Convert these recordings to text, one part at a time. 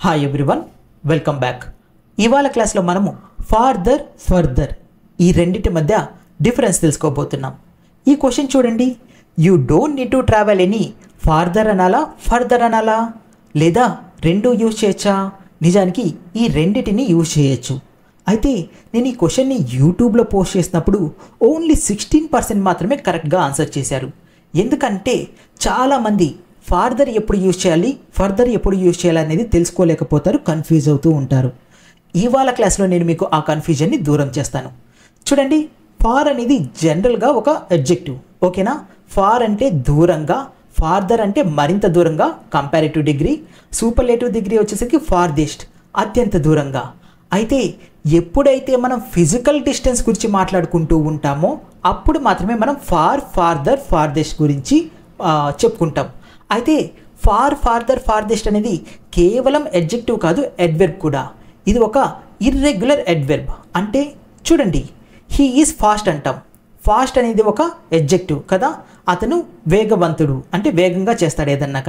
Hi everyone, welcome back. ఇవాళ క్లాస్లో మనము ఫర్దర్ ఈ రెండింటి మధ్య డిఫరెన్స్ తెలుసుకోబోతున్నాం. ఈ క్వశ్చన్ చూడండి, you don't need to travel any farther అనాలా ఫర్దర్ అనాలా, లేదా రెండు యూజ్ చేయొచ్చా? నిజానికి ఈ రెండింటిని యూజ్ చేయొచ్చు. అయితే నేను ఈ క్వశ్చన్ని యూట్యూబ్లో పోస్ట్ చేసినప్పుడు ఓన్లీ 16% మాత్రమే కరెక్ట్గా ఆన్సర్ చేశారు. ఎందుకంటే చాలామంది ఫార్దర్ ఎప్పుడు యూజ్ చేయాలి, ఫర్దర్ ఎప్పుడు యూజ్ చేయాలి అనేది తెలుసుకోలేకపోతారు, కన్ఫ్యూజ్ అవుతూ ఉంటారు. ఇవాళ క్లాస్లో నేను మీకు ఆ కన్ఫ్యూజన్ని దూరం చేస్తాను. చూడండి, ఫార్ అనేది జనరల్గా ఒక అడ్జెక్టివ్, ఓకేనా? ఫార్ అంటే దూరంగా, ఫార్దర్ అంటే మరింత దూరంగా, కంపారిటివ్ డిగ్రీ, సూపర్లేటివ్ డిగ్రీ వచ్చేసరికి ఫార్దెస్ట్, అత్యంత దూరంగా. అయితే ఎప్పుడైతే మనం ఫిజికల్ డిస్టెన్స్ గురించి మాట్లాడుకుంటూ ఉంటామో అప్పుడు మాత్రమే మనం ఫార్దర్, ఫార్దెస్ట్ గురించి చెప్పుకుంటాం. అయితే ఫార్దర్, ఫార్దెస్ట్ అనేది కేవలం అడ్జెక్టివ్ కాదు, అడ్వర్బ్ కూడా. ఇది ఒక ఇర్రెగ్యులర్ అడ్వర్బ్. అంటే చూడండి, హీ ఈజ్ ఫాస్ట్ అంటాం. ఫాస్ట్ అనేది ఒక అడ్జెక్టివ్ కదా, అతను వేగవంతుడు అంటే వేగంగా చేస్తాడు ఏదన్నా.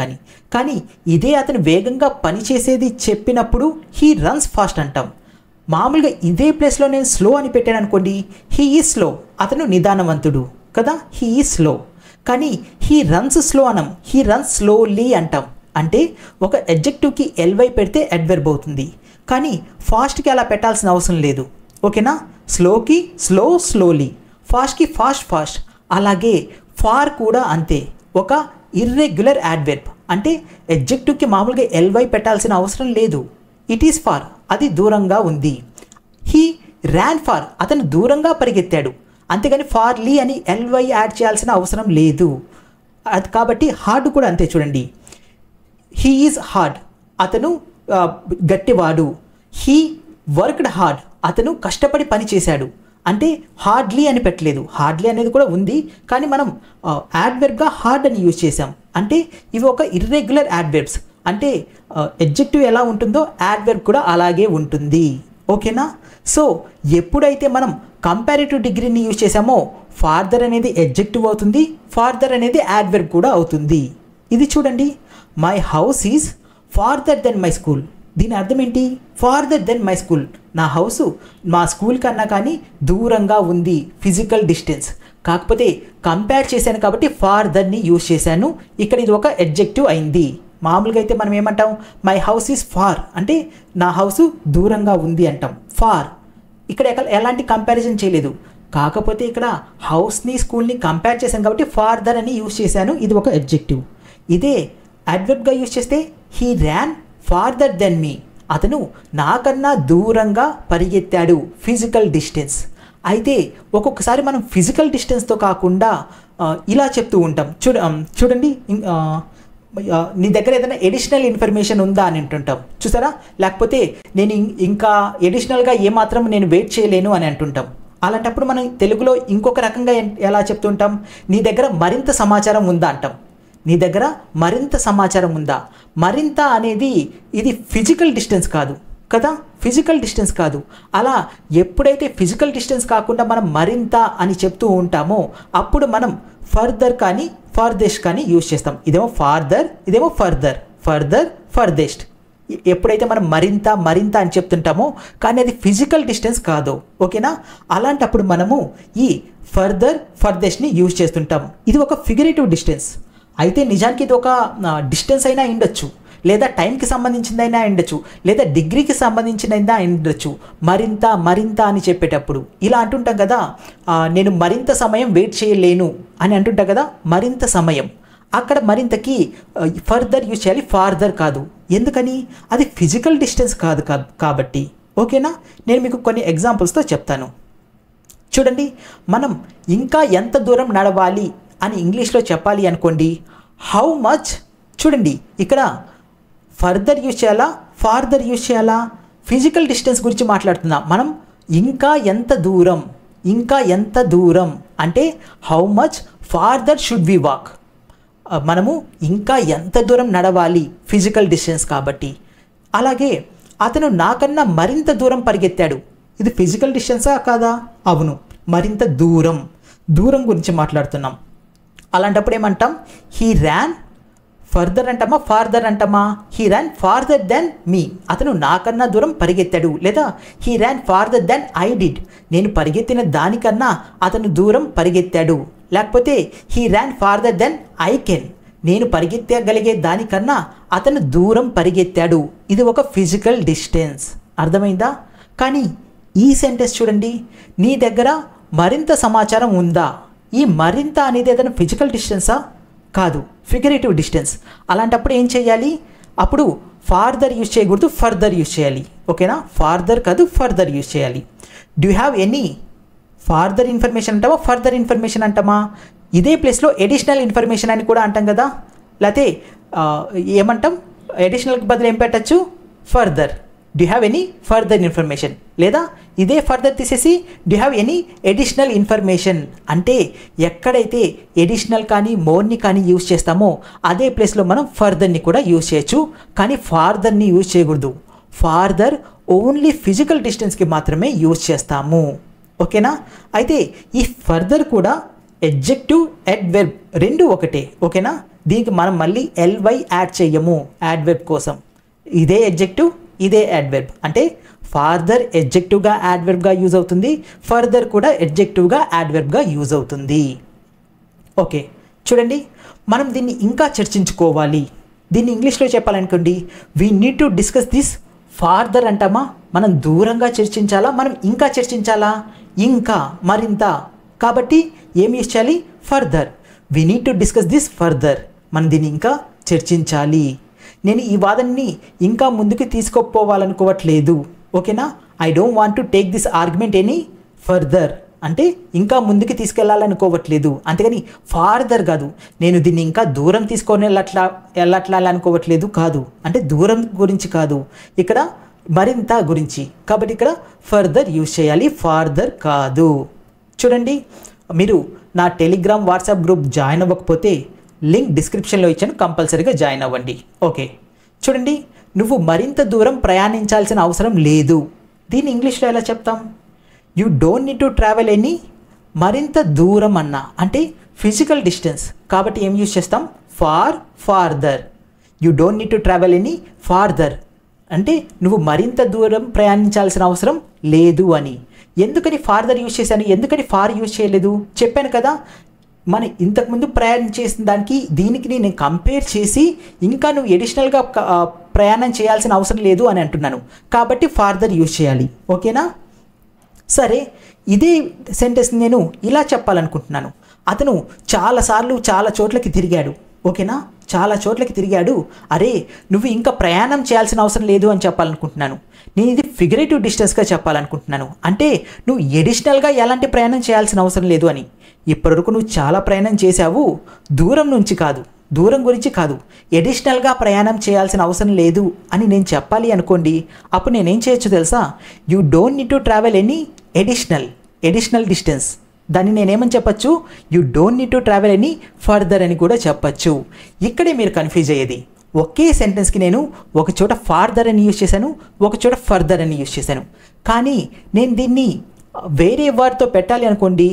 కానీ ఇదే అతను వేగంగా పనిచేసేది చెప్పినప్పుడు హీ రన్స్ ఫాస్ట్ అంటాం. మామూలుగా ఇదే ప్లేస్లో నేను స్లో అని పెట్టాను అనుకోండి, హీ ఈజ్ స్లో, అతను నిదానవంతుడు కదా, హీ ఈజ్ స్లో. కానీ హీ రన్స్ స్లో అనం, హీ రన్స్ స్లోలీ అంటాం. అంటే ఒక అడ్జెక్టివ్కి ఎల్వై పెడితే అడ్వర్బ్ అవుతుంది, కానీ ఫాస్ట్కి అలా పెట్టాల్సిన అవసరం లేదు, ఓకేనా? స్లోకి స్లో, స్లోలీ, ఫాస్ట్కి ఫాస్ట్. అలాగే ఫార్ కూడా అంతే, ఒక ఇర్రెగ్యులర్ అడ్వర్బ్. అంటే అడ్జెక్టివ్కి మామూలుగా ఎల్వై పెట్టాల్సిన అవసరం లేదు. ఇట్ ఈస్ ఫార్, అది దూరంగా ఉంది. హీ ర్యాన్ ఫార్, అతను దూరంగా పరిగెత్తాడు. అంతేగాని ఫార్లీ అని ఎల్వై యాడ్ చేయాల్సిన అవసరం లేదు. అది కాబట్టి హార్డ్ కూడా అంతే. చూడండి, హీ ఈజ్ హార్డ్, అతను గట్టివాడు. హీ వర్క్డ్ హార్డ్, అతను కష్టపడి పని చేశాడు. అంటే హార్డ్లీ అని పెట్టలేదు, హార్డ్లీ అనేది కూడా ఉంది, కానీ మనం యాడ్వర్బ్గా హార్డ్ అని యూజ్ చేసాం. అంటే ఇవి ఒక ఇర్రెగ్యులర్ యాడ్వర్బ్స్. అంటే అడ్జెక్టివ్ ఎలా ఉంటుందో యాడ్వర్బ్ కూడా అలాగే ఉంటుంది, ఓకేనా? సో ఎప్పుడైతే మనం కంపారిటివ్ డిగ్రీని యూజ్ చేసామో ఫార్దర్ అనేది అడ్జెక్టివ్ అవుతుంది, ఫార్దర్ అనేది యాడ్వర్బ్ కూడా అవుతుంది. ఇది చూడండి, my house is farther than my school. దీని అర్థం ఏంటి? ఫార్దర్ దెన్ మై స్కూల్, నా హౌసు మా స్కూల్ కన్నా కానీ దూరంగా ఉంది, ఫిజికల్ డిస్టెన్స్. కాకపోతే కంపేర్ చేశాను కాబట్టి ఫార్దర్ని యూజ్ చేశాను. ఇక్కడ ఇది ఒక అడ్జెక్టివ్ అయింది. మామూలుగా అయితే మనం ఏమంటాం, మై హౌస్ ఈజ్ ఫార్ అంటే నా హౌసు దూరంగా ఉంది అంటాం. ఫార్ ఇక్కడ ఎలాంటి కంపారిజన్ చేయలేదు, కాకపోతే ఇక్కడ హౌస్ని స్కూల్ని కంపేర్ చేశాను కాబట్టి ఫార్దర్ అని యూజ్ చేశాను. ఇది ఒక అడ్జెక్టివ్. ఇదే అడ్వర్బ్గా యూజ్ చేస్తే he ran farther than me, అతను నాకన్నా దూరంగా పరిగెత్తాడు, ఫిజికల్ డిస్టెన్స్. అయితే ఒక్కొక్కసారి మనం ఫిజికల్ డిస్టెన్స్తో కాకుండా ఇలా చెప్తూ ఉంటాం. చూడండి, నీ దగ్గర ఏదైనా ఎడిషనల్ ఇన్ఫర్మేషన్ ఉందా అని అంటుంటాం, చూసారా? లేకపోతే నేను ఇంకా ఎడిషనల్గా ఏమాత్రం నేను వెయిట్ చేయలేను అని అంటుంటాం. అలాంటప్పుడు మనం తెలుగులో ఇంకొక రకంగా ఎలా చెప్తుంటాం, నీ దగ్గర మరింత సమాచారం ఉందా అంటాం. నీ దగ్గర మరింత సమాచారం ఉందా. మరింత అనేది ఇది ఫిజికల్ డిస్టెన్స్ కాదు కదా, ఫిజికల్ డిస్టెన్స్ కాదు. అలా ఎప్పుడైతే ఫిజికల్ డిస్టెన్స్ కాకుండా మనం మరింత అని చెప్తూ ఉంటామో అప్పుడు మనం ఫర్దర్ కానీ ఫార్దెస్ట్ కానీ యూజ్ చేస్తాం. ఇదేమో ఫార్దర్, ఇదేమో ఫర్దర్, ఫర్దెస్ట్. ఎప్పుడైతే మనం మరింత అని చెప్తుంటామో కానీ అది ఫిజికల్ డిస్టెన్స్ కాదు, ఓకేనా? అలాంటప్పుడు మనము ఈ ఫర్దర్, ఫర్దెస్ట్ని యూజ్ చేస్తుంటాం. ఇది ఒక ఫిగరేటివ్ డిస్టెన్స్. అయితే నిజానికి ఇది ఒక డిస్టెన్స్ అయినా ఉండొచ్చు, లేదా టైంకి సంబంధించిందైనా ఉండొచ్చు, లేదా డిగ్రీకి సంబంధించినైనా ఉండొచ్చు. మరింత అని చెప్పేటప్పుడు ఇలా అంటుంటాం కదా, నేను మరింత సమయం వెయిట్ చేయలేను అని అంటుంటాం కదా, మరింత సమయం. అక్కడ మరింతకి ఫర్దర్ యూజ్ చేయాలి, ఫార్దర్ కాదు. ఎందుకని? అది ఫిజికల్ డిస్టెన్స్ కాదు కాబట్టి, ఓకేనా? నేను మీకు కొన్ని ఎగ్జాంపుల్స్తో చెప్తాను. చూడండి, మనం ఇంకా ఎంత దూరం నడవాలి అని ఇంగ్లీష్లో చెప్పాలి అనుకోండి, హౌ మచ్. చూడండి, ఇక్కడ ఫర్దర్ యూజ్ చేయాలా, ఫార్దర్ యూజ్ చేయాలా? ఫిజికల్ డిస్టెన్స్ గురించి మాట్లాడుతున్నాం మనం. ఇంకా ఎంత దూరం అంటే how much farther should we walk. మనము ఇంకా ఎంత దూరం నడవాలి, ఫిజికల్ డిస్టెన్స్ కాబట్టి. అలాగే అతను నాకన్నా మరింత దూరం పరిగెత్తాడు, ఇది ఫిజికల్ డిస్టెన్సా కాదా? అవును, మరింత దూరం గురించి మాట్లాడుతున్నాం. అలాంటప్పుడు ఏమంటాం, హీ ర్యాన్ ఫర్దర్ అంటామా ఫార్దర్ అంటామా? He ran farther than me, అతను నాకన్నా దూరం పరిగెత్తాడు. లేదా he ran farther than I did, నేను పరిగెత్తిన దానికన్నా అతను దూరం పరిగెత్తాడు. లేకపోతే he ran farther than I can, నేను పరిగెత్తగలిగే దానికన్నా అతను దూరం పరిగెత్తాడు. ఇది ఒక ఫిజికల్ డిస్టెన్స్. అర్థమైందా? కానీ ఈ సెంటెన్స్ చూడండి, నీ దగ్గర మరింత సమాచారం ఉందా? ఈ మరింత అనేది ఏదైనా ఫిజికల్ డిస్టెన్సా? కాదు, ఫిగరేటివ్ డిస్టెన్స్. అలాంటప్పుడు ఏం చేయాలి? అప్పుడు ఫార్దర్ యూజ్ చేయకూడదు, ఫర్దర్ యూజ్ చేయాలి. ఓకేనా? ఫార్దర్ కాదు, ఫర్దర్ యూజ్ చేయాలి. Do you have any farther information అంటామా ఫర్దర్ ఇన్ఫర్మేషన్ అంటామా? ఇదే ప్లేస్లో ఎడిషనల్ ఇన్ఫర్మేషన్ అని కూడా అంటాం కదా. లేకపోతే ఏమంటాం? ఎడిషనల్కి బదులు ఏం పెట్టచ్చు? Further. Do have any further information, లేదా ఇదే ఫర్దర్ తీసేసి do have any additional information అంటే ఎక్కడైతే ఎడిషనల్ కానీ మోర్ని కానీ యూజ్ చేస్తామో అదే ప్లేస్లో మనం ఫర్దర్ని కూడా యూజ్ చేయొచ్చు. కానీ ఫార్దర్ని యూజ్ చేయకూడదు. ఫార్దర్ ఓన్లీ ఫిజికల్ డిస్టెన్స్కి మాత్రమే యూజ్ చేస్తాము. ఓకేనా? అయితే ఈ ఫర్దర్ కూడా ఎడ్జెక్టివ్, అడ్వర్బ్ రెండు ఒకటే. ఓకేనా? దీనికి మనం మళ్ళీ ఎల్వై యాడ్ చేయము యాడ్వర్బ్ కోసం. ఇదే ఎడ్జెక్టివ్, ఇదే యాడ్వర్బ్. అంటే ఫార్దర్ ఎడ్జెక్టివ్గా యాడ్వర్బ్గా యూజ్ అవుతుంది, ఫర్దర్ కూడా ఎడ్జెక్టివ్గా యాడ్వర్బ్గా యూజ్ అవుతుంది. ఓకే, చూడండి, మనం దీన్ని ఇంకా చర్చించుకోవాలి. దీన్ని ఇంగ్లీష్లో చెప్పాలనుకోండి, we need to discuss this farther అంటామా? మనం దూరంగా చర్చించాలా, మనం ఇంకా చర్చించాలా? ఇంకా, మరింత. కాబట్టి ఏం యూజ్ చేయాలి? Further. We need to discuss this further. మనం దీన్ని ఇంకా చర్చించాలి. నేను ఈ వాదనని ఇంకా ముందుకు తీసుకుపోవాలనుకోవట్లేదు. ఓకేనా? I don't want to take this argument any further. అంటే ఇంకా ముందుకు తీసుకెళ్ళాలనుకోవట్లేదు, అంతేగాని ఫార్దర్ కాదు. నేను దీన్ని ఇంకా దూరం తీసుకొని వెళ్ళట్లనుకోవట్లేదు కాదు. అంటే దూరం గురించి కాదు, ఇక్కడ మరింత గురించి. కాబట్టి ఇక్కడ ఫర్దర్ యూజ్ చేయాలి, ఫార్దర్ కాదు. చూడండి, మీరు నా టెలిగ్రామ్ వాట్సాప్ గ్రూప్ జాయిన్ అవ్వకపోతే లింక్ డిస్క్రిప్షన్లో ఇచ్చాను, కంపల్సరీగా జాయిన్ అవ్వండి. ఓకే, చూడండి, నువ్వు మరింత దూరం ప్రయాణించాల్సిన అవసరం లేదు. దీన్ని ఇంగ్లీష్లో ఎలా చెప్తాం? You don't need to travel any, మరింత దూరం అన్నా అంటే ఫిజికల్ డిస్టెన్స్. కాబట్టి ఏం యూజ్ చేస్తాం? Farther. You don't need to travel any farther అంటే నువ్వు మరింత దూరం ప్రయాణించాల్సిన అవసరం లేదు అని. ఎందుకని ఫార్దర్ యూజ్ చేశాను, ఎందుకని ఫార్ యూజ్ చేయలేదు చెప్పాను కదా. మన ఇంతకుముందు ప్రయాణం చేసిన దానికి దీనికి నేను కంపేర్ చేసి ఇంకా నువ్వు ఎడిషనల్గా ప్రయాణం చేయాల్సిన అవసరం లేదు అని అంటున్నాను. కాబట్టి ఫార్దర్ యూజ్ చేయాలి. ఓకేనా? సరే, ఇదే సెంటెన్స్ నేను ఇలా చెప్పాలనుకుంటున్నాను. అతను చాలాసార్లు చాలా చోట్లకి తిరిగాడు. ఓకేనా? చాలా చోట్లకి తిరిగాడు. అరే, నువ్వు ఇంకా ప్రయాణం చేయాల్సిన అవసరం లేదు అని చెప్పాలనుకుంటున్నాను. నేను ఇది ఫిగరేటివ్ డిస్టెన్స్గా చెప్పాలనుకుంటున్నాను. అంటే నువ్వు ఎడిషనల్గా ఎలాంటి ప్రయాణం చేయాల్సిన అవసరం లేదు అని. ఇప్పటివరకు నువ్వు చాలా ప్రయాణం చేశావు, దూరం నుంచి కాదు, దూరం గురించి కాదు, ఎడిషనల్గా ప్రయాణం చేయాల్సిన అవసరం లేదు అని నేను చెప్పాలి అనుకోండి. అప్పుడు నేనేం చేయొచ్చు తెలుసా? You don't need to travel any additional distance. దాన్ని నేనేమని చెప్పచ్చు? You don't need to travel any further అని కూడా చెప్పచ్చు. ఇక్కడే మీరు కన్ఫ్యూజ్ అయ్యేది. ఒకే సెంటెన్స్కి నేను ఒక చోట ఫార్దర్ అని యూజ్ చేశాను, ఒక చోట ఫర్దర్ అని యూజ్ చేశాను. కానీ నేను దీన్ని వేరే వర్డ్తో పెట్టాలి అనుకోండి,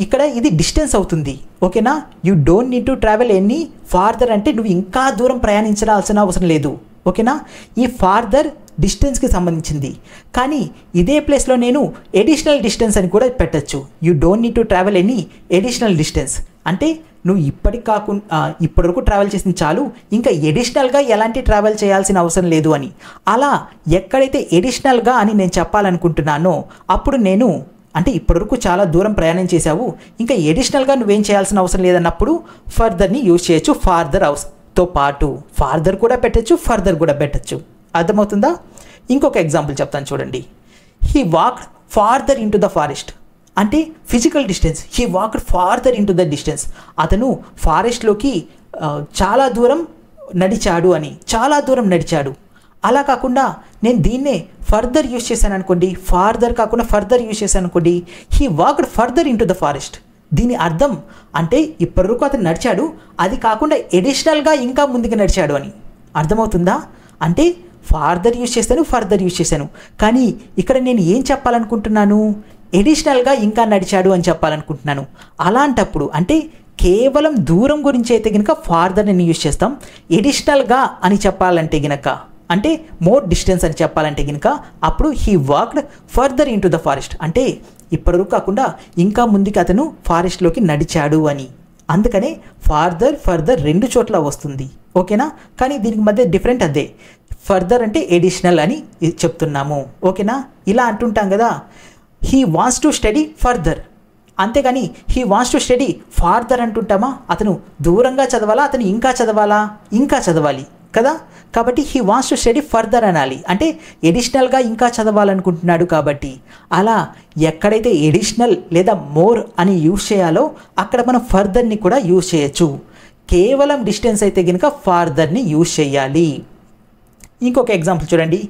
ఇక్కడ ఇది డిస్టెన్స్ అవుతుంది. ఓకేనా? You don't need to travel any farther అంటే నువ్వు ఇంకా దూరం ప్రయాణించాల్సిన అవసరం లేదు. ఓకేనా? ఈ ఫార్దర్ డిస్టెన్స్కి సంబంధించింది. కానీ ఇదే ప్లేస్లో నేను ఎడిషనల్ డిస్టెన్స్ అని కూడా పెట్టచ్చు. You don't need to travel any additional distance అంటే నువ్వు ఇప్పటివరకు ట్రావెల్ చేసింది చాలు, ఇంకా ఎడిషనల్గా ఎలాంటి ట్రావెల్ చేయాల్సిన అవసరం లేదు అని. అలా ఎక్కడైతే ఎడిషనల్గా అని నేను చెప్పాలనుకుంటున్నానో అప్పుడు నేను అంటే ఇప్పటివరకు చాలా దూరం ప్రయాణం చేశావు, ఇంకా ఎడిషనల్గా నువ్వేం చేయాల్సిన అవసరం లేదన్నప్పుడు ఫర్దర్ని యూజ్ చేయొచ్చు. ఫార్దర్తో పాటు ఫార్దర్ కూడా పెట్టచ్చు, ఫర్దర్ కూడా పెట్టచ్చు. అర్థమవుతుందా? ఇంకొక ఎగ్జాంపుల్ చెప్తాను చూడండి. He walked farther into the forest అంటే physical distance. He walked farther into the distance. అతను ఫారెస్ట్లోకి చాలా దూరం నడిచాడు అని, చాలా దూరం నడిచాడు. అలా కాకుండా నేను దీన్నే ఫర్దర్ యూజ్ చేశాను అనుకోండి, ఫార్దర్ కాకుండా ఫర్దర్ యూజ్ చేశాను అనుకోండి, he walked further into the forest. దీని అర్థం అంటే ఇప్పటివరకు అతను నడిచాడు, అది కాకుండా ఎడిషనల్గా ఇంకా ముందుకు నడిచాడు అని. అర్థమవుతుందా? అంటే ఫార్దర్ యూజ్ చేశాను, ఫర్దర్ యూజ్ చేశాను. కానీ ఇక్కడ నేను ఏం చెప్పాలనుకుంటున్నాను? ఎడిషనల్గా ఇంకా నడిచాడు అని చెప్పాలనుకుంటున్నాను. అలాంటప్పుడు అంటే కేవలం దూరం గురించి అయితే కనుక ఫార్దర్ అని యూజ్ చేస్తాం. ఎడిషనల్గా అని చెప్పాలంటే కనుక, అంటే మోర్ డిస్టెన్స్ అని చెప్పాలంటే కనుక అప్పుడు he walked further into the forest, అంటే ఇప్పటివరకు కాకుండా ఇంకా ముందుకి అతను ఫారెస్ట్లోకి నడిచాడు అని. అందుకనే ఫర్దర్ రెండు చోట్ల వస్తుంది. ఓకేనా? కానీ దీనికి మధ్య డిఫరెంట్ అదే, ఫర్దర్ అంటే ఎడిషనల్ అని చెప్తున్నాము. ఓకేనా? ఇలా అంటుంటాం కదా, he wants to study further, అంతేగాని he wants to study farther అంటుంటామా? అతను దూరంగా చదవాలా, అతను ఇంకా చదవాలా? ఇంకా చదవాలి కదా. కాబట్టి he wants to study further అనాలి, అంటే ఎడిషనల్గా ఇంకా చదవాలనుకుంటున్నాడు కాబట్టి. అలా ఎక్కడైతే ఎడిషనల్ లేదా మోర్ అని యూజ్ చేయాలో అక్కడ మనం ఫర్దర్ని కూడా యూజ్ చేయొచ్చు. కేవలం డిస్టెన్స్ అయితే కనుక ఫార్దర్ని యూజ్ చేయాలి. ఇంకొక ఎగ్జాంపుల్ చూడండి,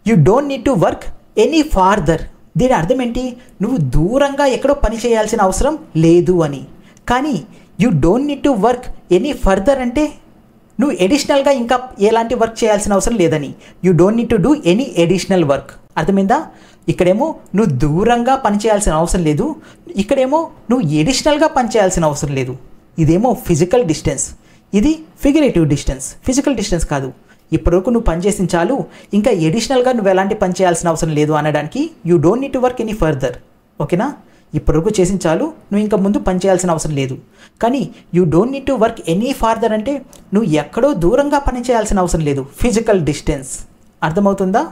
you don't need to work any farther. దీని అర్థం ఏంటి? నువ్వు దూరంగా ఎక్కడో పని చేయాల్సిన అవసరం లేదు అని. కానీ you don't need to work any further అంటే నువ్వు ఎడిషనల్గా ఇంకా ఎలాంటి వర్క్ చేయాల్సిన అవసరం లేదని. You don't need to do any additional work. అర్థమైందా? ఇక్కడేమో నువ్వు దూరంగా పని చేయాల్సిన అవసరం లేదు, ఇక్కడేమో నువ్వు ఎడిషనల్గా పని చేయాల్సిన అవసరం లేదు. ఇదేమో ఫిజికల్ డిస్టెన్స్, ఇది ఫిగరేటివ్ డిస్టెన్స్. ఫిజికల్ డిస్టెన్స్ కాదు, ఇప్పటివరకు నువ్వు పని చేసిన చాలు, ఇంకా ఎడిషనల్గా నువ్వు ఎలాంటి పని చేయాల్సిన అవసరం లేదు అనడానికి you don't need to work any further. ఓకేనా? ఇప్పటివరకు చేసిన చాలు, నువ్వు ఇంకా ముందు పని చేయాల్సిన అవసరం లేదు. కానీ you don't need to work any farther అంటే నువ్వు ఎక్కడో దూరంగా పని చేయాల్సిన అవసరం లేదు, ఫిజికల్ డిస్టెన్స్. అర్థమవుతుందా?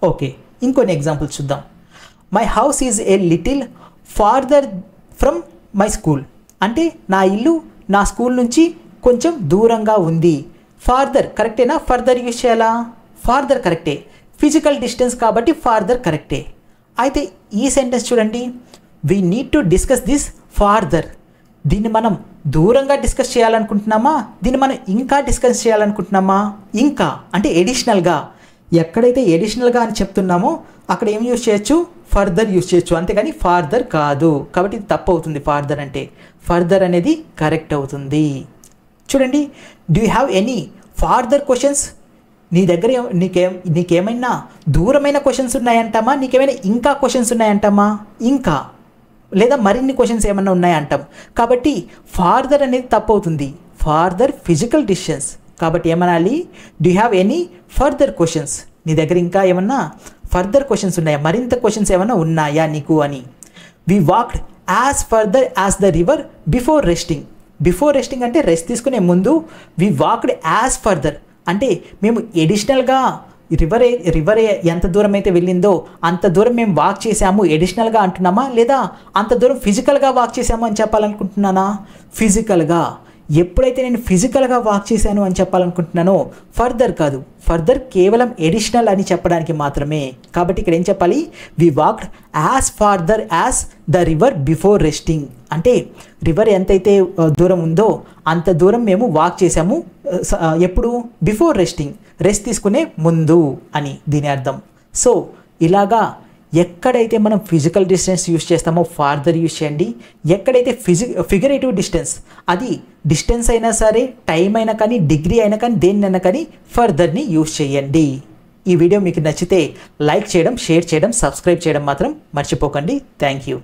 ఓకే, ఇంకొన్ని ఎగ్జాంపుల్స్ చూద్దాం. My house is a little farther from my school, అంటే నా ఇల్లు నా స్కూల్ నుంచి కొంచెం దూరంగా ఉంది. ఫార్దర్ కరెక్టేనా? ఫర్దర్ యూజ్ చేయాలా? ఫార్దర్ కరెక్టే, ఫిజికల్ డిస్టెన్స్ కాబట్టి ఫార్దర్ కరెక్టే. అయితే ఈ సెంటెన్స్ చూడండి, we need to discuss this farther. దీన్ని మనం దూరంగా డిస్కస్ చేయాలనుకుంటున్నామా, దీన్ని మనం ఇంకా డిస్కస్ చేయాలనుకుంటున్నామా? ఇంకా అంటే ఎడిషనల్గా. ఎక్కడైతే ఎడిషనల్గా అని చెప్తున్నామో అక్కడ ఏం యూజ్ చేయొచ్చు? ఫర్దర్ యూజ్ చేయొచ్చు, అంతేగాని ఫార్దర్ కాదు. కాబట్టి ఇది తప్పు అవుతుంది. ఫార్దర్ అంటే ఫర్దర్ అనేది కరెక్ట్ అవుతుంది. చూడండి, do you have any farther questions? నీ దగ్గర నీకేమైనా దూరమైన క్వశ్చన్స్ ఉన్నాయంటామా, నీకేమైనా ఇంకా క్వశ్చన్స్ ఉన్నాయంటామా? ఇంకా లేదా మరిన్ని క్వశ్చన్స్ ఏమన్నా ఉన్నాయంటాం. కాబట్టి ఫార్దర్ అనేది తప్పు అవుతుంది. ఫార్దర్ ఫిజికల్ డిస్టెన్స్, కాబట్టి ఏమనాలి? Do you have any further questions? నీ దగ్గర ఇంకా ఏమన్నా ఫర్దర్ క్వశ్చన్స్ ఉన్నాయా, మరింత క్వశ్చన్స్ ఏమన్నా ఉన్నాయా నీకు అని. We walked as further as the river before resting. Before resting అంటే రెస్ట్ తీసుకునే ముందు. వి వాక్డ్ యాజ్ ఫర్దర్ అంటే మేము ఎడిషనల్గా రివర్ ఎంత దూరం అయితే వెళ్ళిందో అంత దూరం మేము వాక్ చేసాము ఎడిషనల్గా అంటున్నామా, లేదా అంత దూరం ఫిజికల్గా వాక్ చేసాము అని చెప్పాలనుకుంటున్నానా? ఫిజికల్గా. ఎప్పుడైతే నేను ఫిజికల్గా వాక్ చేశాను అని చెప్పాలనుకుంటున్నానో ఫర్దర్ కాదు, ఫర్దర్ కేవలం ఎడిషనల్ అని చెప్పడానికి మాత్రమే. కాబట్టి ఇక్కడ ఏం చెప్పాలి? We walked as farther as the river before resting, అంటే రివర్ ఎంతైతే దూరం ఉందో అంత దూరం మేము వాక్ చేసాము. ఎప్పుడు? బిఫోర్ రెస్టింగ్, రెస్ట్ తీసుకునే ముందు అని దీని అర్థం. సో ఇలాగా ఎక్కడైతే మనం ఫిజికల్ డిస్టెన్స్ యూజ్ చేస్తామో ఫార్దర్ యూజ్ చేయండి. ఎక్కడైతే ఫిగరేటివ్ డిస్టెన్స్, అది డిస్టెన్స్ అయినా సరే, టైం అయినా కానీ, డిగ్రీ అయినా కానీ, దేన్నైనా కానీ ఫర్దర్ని యూజ్ చేయండి. ఈ వీడియో మీకు నచ్చితే లైక్ చేయడం, షేర్ చేయడం, సబ్స్క్రైబ్ చేయడం మాత్రం మర్చిపోకండి. Thank you.